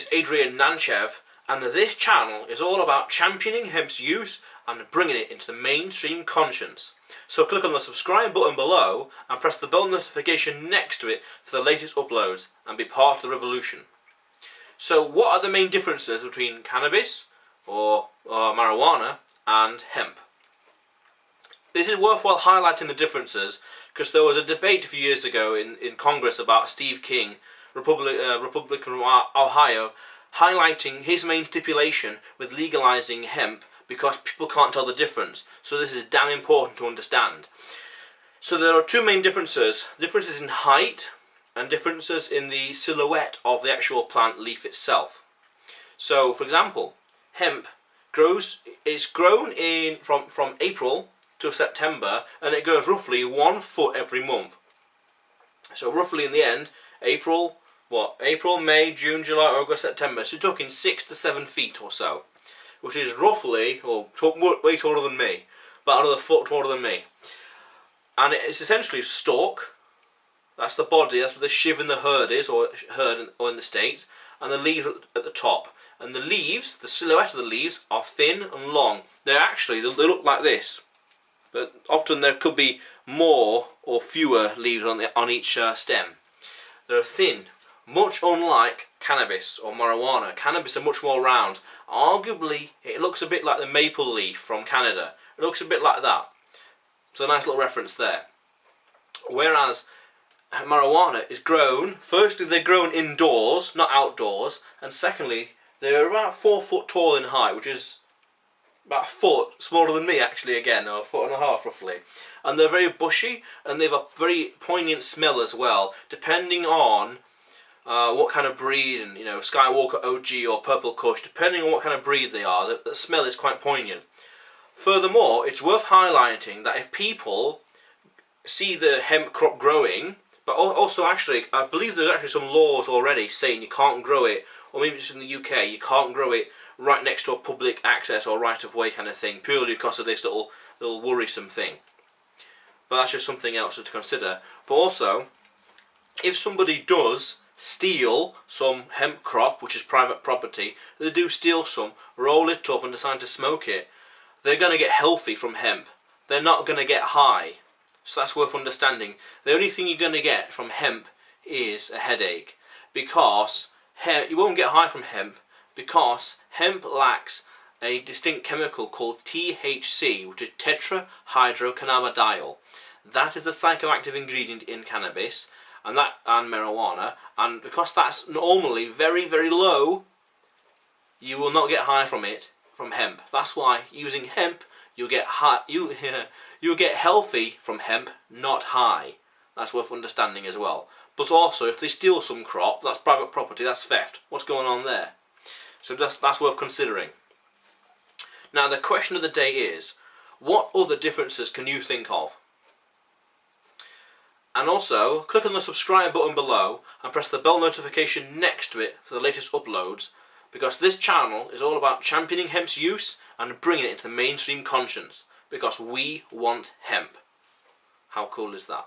is Adrian Nanchev, and this channel is all about championing hemp's use and bringing it into the mainstream conscience. So click on the subscribe button below and press the bell notification next to it for the latest uploads and be part of the revolution. So what are the main differences between cannabis or marijuana and hemp? This is worthwhile highlighting the differences because there was a debate a few years ago in Congress about Steve King, Republican from Ohio, highlighting his main stipulation with legalizing hemp because people can't tell the difference. So this is damn important to understand. So there are two main differences. Differences in height and differences in the silhouette of the actual plant leaf itself. So for example, hemp is grown from April to September, and it grows roughly 1 foot every month. So roughly in the end, April, May, June, July, August, September. So you're talking 6 to 7 feet or so, which is roughly, way taller than me, about another foot taller than me. And it's essentially a stalk. That's the body. That's where the shiv in the herd is, or in the States, and the leaves at the top. And the leaves, the silhouette of the leaves, are thin and long. They look like this, but often there could be more or fewer leaves on each stem. They're thin, much unlike cannabis or marijuana. Cannabis are much more round. Arguably, it looks a bit like the maple leaf from Canada. It looks a bit like that. So a nice little reference there. Whereas marijuana is grown, firstly they're grown indoors, not outdoors, and secondly they're about 4 foot tall in height, which is about a foot smaller than me actually, again, or 1.5 foot roughly. And they're very bushy, and they have a very poignant smell as well, depending on what kind of breed, and Skywalker OG or Purple Kush, depending on what kind of breed they are, the smell is quite poignant. Furthermore, it's worth highlighting that if people see the hemp crop growing, but also actually, I believe there's actually some laws already saying you can't grow it, or maybe it's in the UK, you can't grow it right next to a public access or right of way kind of thing, purely because of this little worrisome thing. But that's just something else to consider. But also, if somebody does steal some hemp crop, which is private property, they do steal some, roll it up and decide to smoke it, they're going to get healthy from hemp. They're not going to get high. So that's worth understanding. The only thing you're going to get from hemp is a headache, because you won't get high from hemp because hemp lacks a distinct chemical called THC, which is tetrahydrocannabidiol. That is the psychoactive ingredient in cannabis and marijuana, and because that's normally very, very low, you will not get high from hemp. That's why using hemp, you'll get you'll get healthy from hemp, not high. That's worth understanding as well. But also, if they steal some crop, that's private property, that's theft. What's going on there? So that's worth considering. Now the question of the day is, what other differences can you think of? And also, click on the subscribe button below and press the bell notification next to it for the latest uploads, because this channel is all about championing hemp's use and bringing it into the mainstream conscience, because we want hemp. How cool is that?